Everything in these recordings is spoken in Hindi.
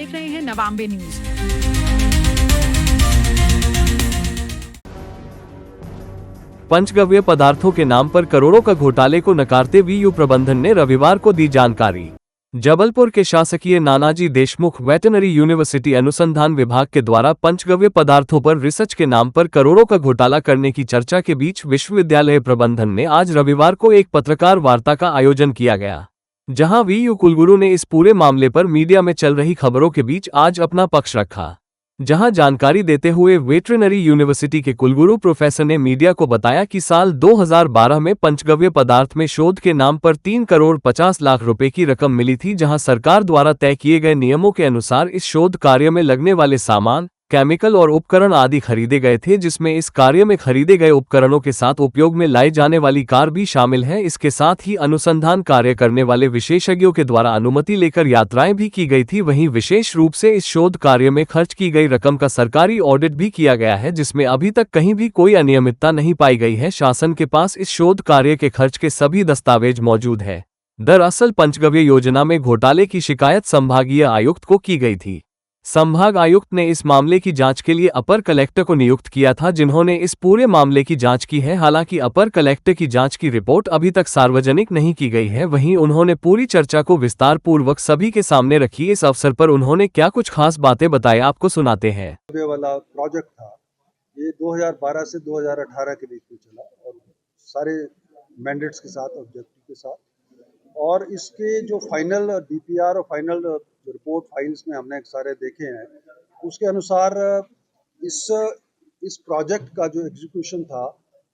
देख रहे हैं नवांबे न्यूज। पंचगव्य पदार्थों के नाम पर करोड़ों का घोटाले को नकारते वीयू प्रबंधन ने रविवार को दी जानकारी। जबलपुर के शासकीय नानाजी देशमुख वेटरनरी यूनिवर्सिटी अनुसंधान विभाग के द्वारा पंचगव्य पदार्थों पर रिसर्च के नाम पर करोड़ों का घोटाला करने की चर्चा के बीच विश्वविद्यालय प्रबंधन ने आज रविवार को एक पत्रकार वार्ता का आयोजन किया गया, जहां वीयू कुलगुरु ने इस पूरे मामले पर मीडिया में चल रही खबरों के बीच आज अपना पक्ष रखा। जहां जानकारी देते हुए वेटरनरी यूनिवर्सिटी के कुलगुरु प्रोफेसर ने मीडिया को बताया कि साल 2012 में पंचगव्य पदार्थ में शोध के नाम पर 3 करोड़ 50 लाख रुपए की रकम मिली थी, जहां सरकार द्वारा तय किए गए नियमों के अनुसार इस शोध कार्य में लगने वाले सामान, केमिकल और उपकरण आदि खरीदे गए थे, जिसमें इस कार्य में खरीदे गए उपकरणों के साथ उपयोग में लाई जाने वाली कार भी शामिल है। इसके साथ ही अनुसंधान कार्य करने वाले विशेषज्ञों के द्वारा अनुमति लेकर यात्राएं भी की गई थी। वहीं विशेष रूप से इस शोध कार्य में खर्च की गई रकम का सरकारी ऑडिट भी किया गया है, जिसमें अभी तक कहीं भी कोई अनियमितता नहीं पाई गई है। शासन के पास इस शोध कार्य के खर्च के सभी दस्तावेज मौजूद है। दरअसल पंचगव्य योजना में घोटाले की शिकायत संभागीय आयुक्त को की गई थी। संभाग आयुक्त ने इस मामले की जांच के लिए अपर कलेक्टर को नियुक्त किया था, जिन्होंने इस पूरे मामले की जांच की है। हालांकि अपर कलेक्टर की जांच की रिपोर्ट अभी तक सार्वजनिक नहीं की गई है। वहीं उन्होंने पूरी चर्चा को विस्तार पूर्वक सभी के सामने रखी। इस अवसर पर उन्होंने क्या कुछ खास बातें बताई, आपको सुनाते हैं। वाला प्रोजेक्ट था, ये 2012 से 2018 के बीच में चला और सारे मैंडेट्स के साथ, ऑब्जेक्टिव के साथ, और इसके जो फाइनल डीपीआर और फाइनल रिपोर्ट फाइल्स में हमने सारे देखे हैं, उसके अनुसार इस प्रोजेक्ट का जो एग्जीक्यूशन था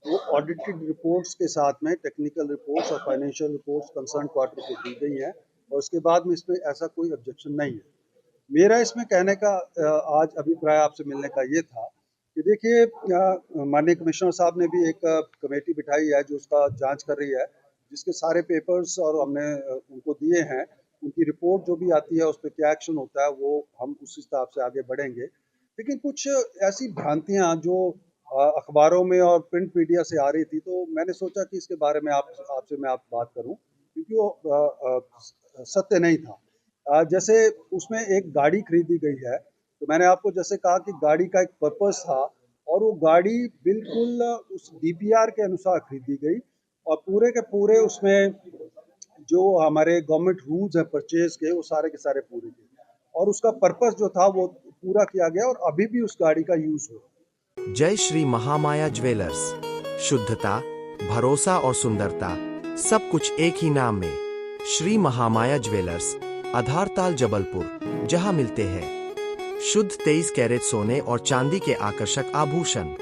वो ऑडिटेड रिपोर्ट्स के साथ में टेक्निकल रिपोर्ट्स और फाइनेंशियल रिपोर्ट्स कंसर्न क्वार्टर को दी गई हैं, और उसके बाद में इसमें ऐसा कोई ऑब्जेक्शन नहीं है। मेरा इसमें कहने का आज अभिप्राय आपसे मिलने का ये था कि देखिए, माननीय कमिश्नर साहब ने भी एक कमेटी बिठाई है जो उसका जांच कर रही है, जिसके सारे पेपर्स और हमने उनको दिए हैं। उनकी रिपोर्ट जो भी आती है उस पर क्या एक्शन होता है वो हम उस हिसाब से आगे बढ़ेंगे। लेकिन कुछ ऐसी भ्रांतियां जो अखबारों में और प्रिंट मीडिया से आ रही थी, तो मैंने सोचा कि इसके बारे में आपसे मैं बात करूं, क्योंकि वो सत्य नहीं था। जैसे उसमें एक गाड़ी खरीदी गई है, तो मैंने आपको जैसे कहा कि गाड़ी का एक पर्पस था, और वो गाड़ी बिल्कुल उस डीपीआर के अनुसार खरीदी गई, और पूरे के पूरे उसमें जो हमारे गवर्नमेंट रूल्स हैं परचेज के, वो सारे के सारे पूरे किए, और उसका पर्पस जो था वो पूरा किया गया, और अभी भी उस गाड़ी का यूज हो। जय श्री महामाया ज्वेलर्स। शुद्धता, भरोसा और सुंदरता सब कुछ एक ही नाम में। श्री महामाया ज्वेलर्स, आधारताल जबलपुर, जहां मिलते हैं शुद्ध 23 कैरेट सोने और चांदी के आकर्षक आभूषण।